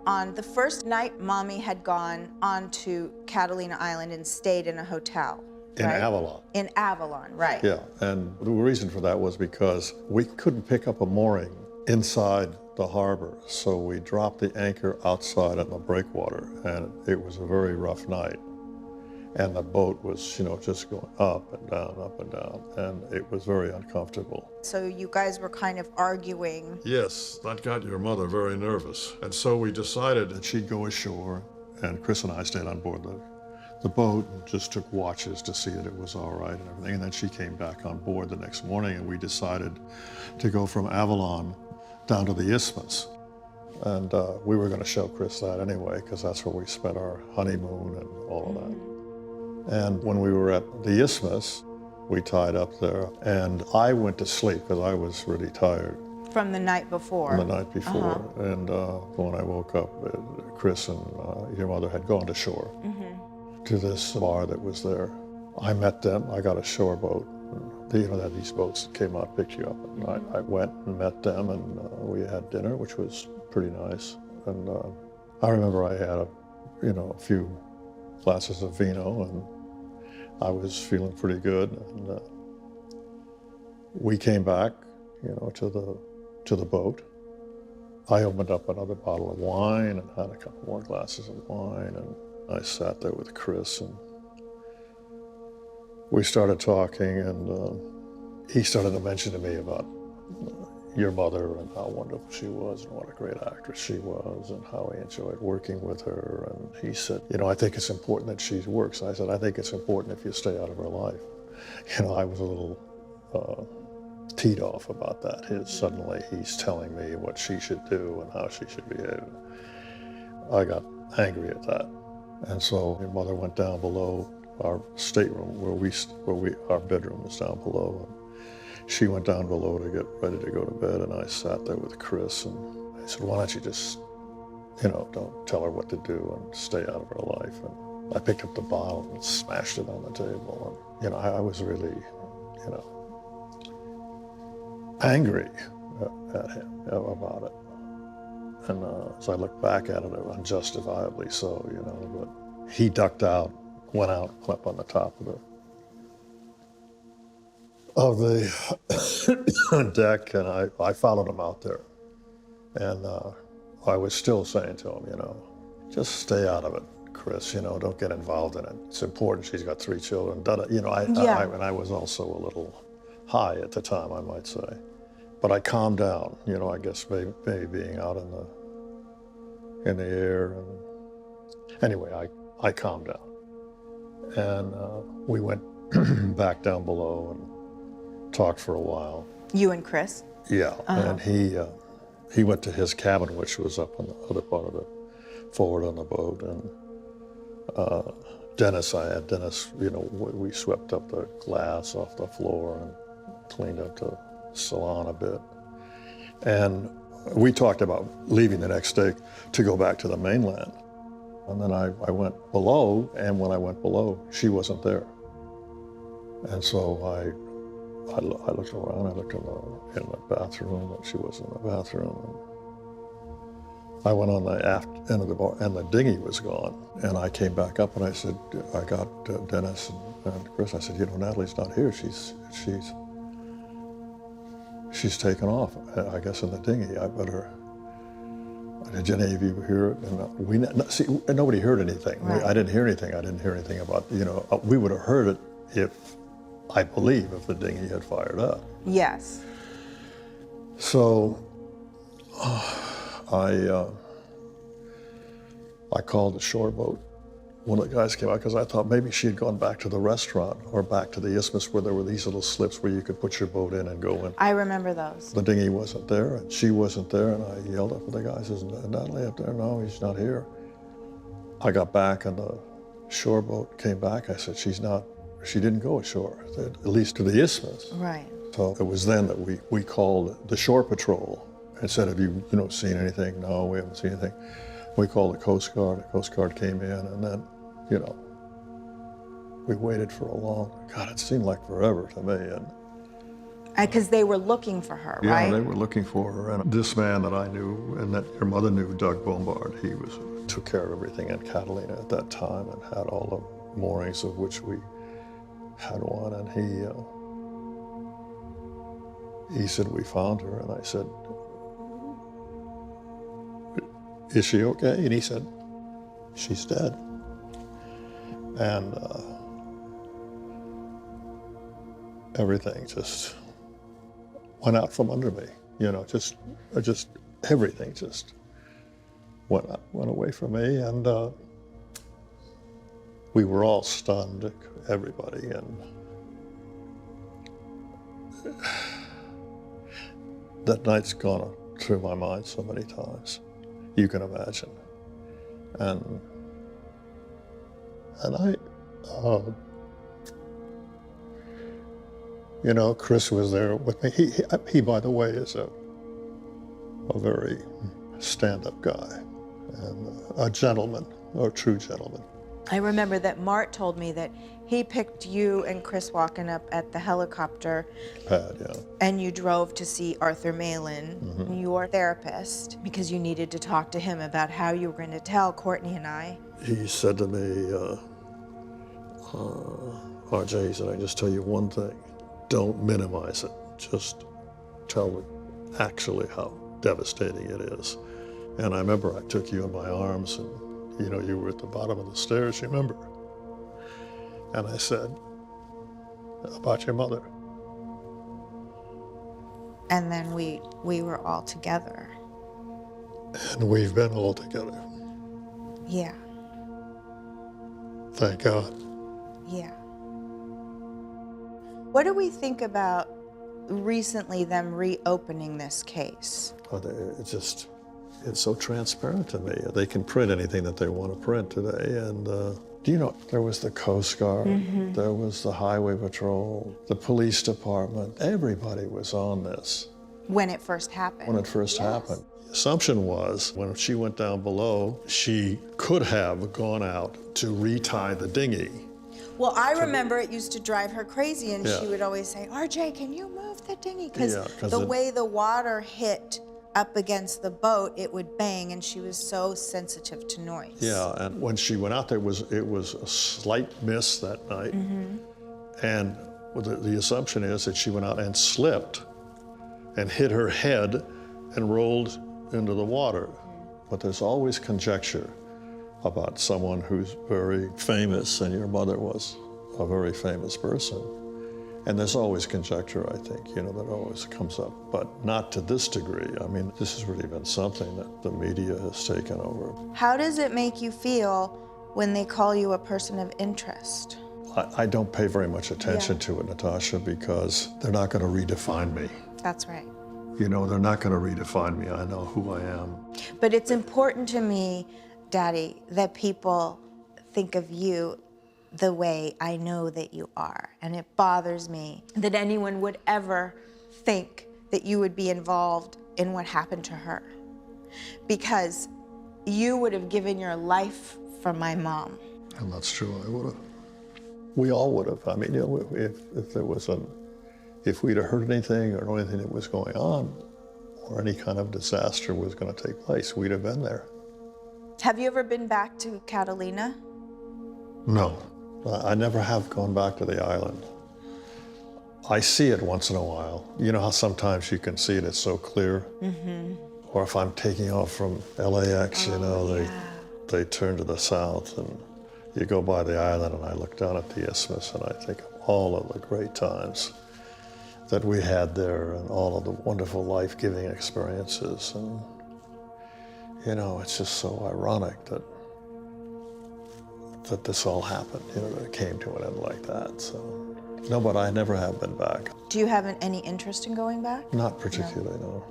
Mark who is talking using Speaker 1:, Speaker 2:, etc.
Speaker 1: On the first night, Mommy had gone on to Catalina Island and stayed in a hotel.
Speaker 2: In
Speaker 1: right?
Speaker 2: Avalon.
Speaker 1: In Avalon, right.
Speaker 2: Yeah, and the reason for that was because we couldn't pick up a mooring inside the harbor, so we dropped the anchor outside on the breakwater, and it was a very rough night. And the boat was, you know, just going up and down, and it was very uncomfortable.
Speaker 1: So you guys were kind of arguing.
Speaker 2: Yes, that got your mother very nervous. And so we decided that she'd go ashore, and Chris and I stayed on board the boat and just took watches to see that it was all right and everything. And then she came back on board the next morning, and we decided to go from Avalon down to the Isthmus. And we were going to show Chris that anyway, because that's where we spent our honeymoon and all of that. And when we were at the Isthmus, we tied up there, and I went to sleep because I was really tired.
Speaker 1: From the night before?
Speaker 2: From the night before. And when I woke up, Chris and your mother had gone to shore to this bar that was there. I met them. I got a shoreboat. You know, these boats that came out, picked you up. And I went and met them, and we had dinner, which was pretty nice. And I remember I had a few glasses of vino, and I was feeling pretty good. And we came back, you know, to the boat. I opened up another bottle of wine and had a couple more glasses of wine, and I sat there with Chris, and we started talking, and he started to mention to me about your mother and how wonderful she was and what a great actress she was and how he enjoyed working with her. And he said, you know, I think it's important that she works. I said, I think it's important if you stay out of her life. You know, I was a little teed off about that. Suddenly he's telling me what she should do and how she should behave. I got angry at that. And so your mother went down below our stateroom where our bedroom was down below. And she went down below to get ready to go to bed, and I sat there with Chris, and I said, why don't you just, you know, don't tell her what to do and stay out of her life. And I picked up the bottle and smashed it on the table. And, you know, I was really, you know, angry at him about it. And as I look back at it, unjustifiably so, you know, but he ducked out, went out, up on the top of the deck, and I followed him out there. And I was still saying to him, you know, just stay out of it, Chris, you know, don't get involved in it. It's important, she's got 3 children, you know, and I was also a little high at the time, I might say. But I calmed down, you know, I guess maybe being out in the air. And anyway, I calmed down. And we went back down below and talked for a while.
Speaker 1: You and Chris?
Speaker 2: Yeah, and he went to his cabin, which was up on the other part of the forward on the boat. And Dennis, you know, we swept up the glass off the floor and cleaned up the salon a bit. And we talked about leaving the next day to go back to the mainland. And then I went below, and when I went below, she wasn't there. And so I looked around, I looked in the bathroom, and she wasn't in the bathroom. And I went on the aft end of the bar, and the dinghy was gone. And I came back up, and I said, I got Dennis and Chris, I said, you know, Natalie's not here. She's taken off, I guess, in the dinghy. I better. Did any of you hear it? And nobody heard anything.
Speaker 1: Right.
Speaker 2: I didn't hear anything. I didn't hear anything about, you know, we would have heard it if the dinghy had fired up.
Speaker 1: Yes.
Speaker 2: So I called the Shoreboat. One of the guys came out because I thought maybe she had gone back to the restaurant or back to the Isthmus where there were these little slips where you could put your boat in and go in.
Speaker 1: I remember those.
Speaker 2: The dinghy wasn't there, and she wasn't there, and I yelled up at the guy, I says, Natalie up there? No, he's not here. I got back, and the Shoreboat came back. I said, she didn't go ashore, at least to the Isthmus.
Speaker 1: Right.
Speaker 2: So it was then that we called the Shore Patrol and said, have you seen anything? No, we haven't seen anything. We called the Coast Guard. The Coast Guard came in, and then, you know, we waited for a long, God, it seemed like forever to me.
Speaker 1: Because they were looking for her,
Speaker 2: Yeah,
Speaker 1: right?
Speaker 2: they were looking for her. And this man that I knew and that your mother knew, Doug Bombard, he took care of everything in Catalina at that time and had all the moorings of which we had one. And he said, we found her. And I said, is she okay? And he said, she's dead. And everything just went out from under me, you know, just everything just went away from me, and we were all stunned, everybody, and that night's gone through my mind so many times, you can imagine, and I, you know, Chris was there with me. He by the way, is a very stand-up guy and a gentleman, or a true gentleman.
Speaker 1: I remember that Mart told me that he picked you and Chris Walken up at the helicopter
Speaker 2: Pad, yeah.
Speaker 1: and you drove to see Arthur Malin, your therapist, because you needed to talk to him about how you were going to tell Courtney and I.
Speaker 2: He said to me, RJ, he said, I just tell you one thing, don't minimize it. Just tell it actually how devastating it is. And I remember I took you in my arms and, you know, you were at the bottom of the stairs, you remember? And I said, about your mother.
Speaker 1: And then we were all together.
Speaker 2: And we've been all together.
Speaker 1: Yeah,
Speaker 2: Thank God.
Speaker 1: yeah. What do we think about recently them reopening this case?
Speaker 2: It's so transparent to me. They can print anything that they want to print today. And do you know, there was the Coast Guard, there was the Highway Patrol, the police department. Everybody was on this.
Speaker 1: When it first happened.
Speaker 2: When it first happened. The assumption was when she went down below, she could have gone out to retie the dinghy.
Speaker 1: Well, I remember it used to drive her crazy, and
Speaker 2: Yeah.
Speaker 1: she would always say, RJ, can you move the dinghy? Because
Speaker 2: Yeah, 'cause
Speaker 1: the
Speaker 2: it-
Speaker 1: way the water hit up against the boat, it would bang, and she was so sensitive to noise.
Speaker 2: Yeah, and when she went out there, it was a slight miss that night. And the assumption is that she went out and slipped and hit her head and rolled into the water. But there's always conjecture about someone who's very famous, and your mother was a very famous person. And there's always conjecture, I think, you know, that always comes up, but not to this degree. I mean, this has really been something that the media has taken over.
Speaker 1: How does it make you feel when they call you a person of interest?
Speaker 2: I don't pay very much attention to it, Natasha, because they're not going to redefine me.
Speaker 1: That's right.
Speaker 2: You know, they're not going to redefine me. I know who I am.
Speaker 1: But it's important to me, Daddy, that people think of you the way I know that you are. And it bothers me that anyone would ever think that you would be involved in what happened to her. Because you would have given your life for my mom.
Speaker 2: And that's true, I would have. We all would have. I mean, you know, if we'd have heard anything or anything that was going on, or any kind of disaster was going to take place, we'd have been there.
Speaker 1: Have you ever been back to Catalina?
Speaker 2: No, I never have gone back to the island. I see it once in a while. You know how sometimes you can see it, it's so clear? Or if I'm taking off from LAX, you know, they turn to the south and you go by the island, and I look down at the isthmus and I think of all of the great times that we had there and all of the wonderful life-giving experiences. And, you know, it's just so ironic that this all happened, you know, that it came to an end like that. So, no, but I never have been back.
Speaker 1: Do you have any interest in going back?
Speaker 2: Not particularly, no.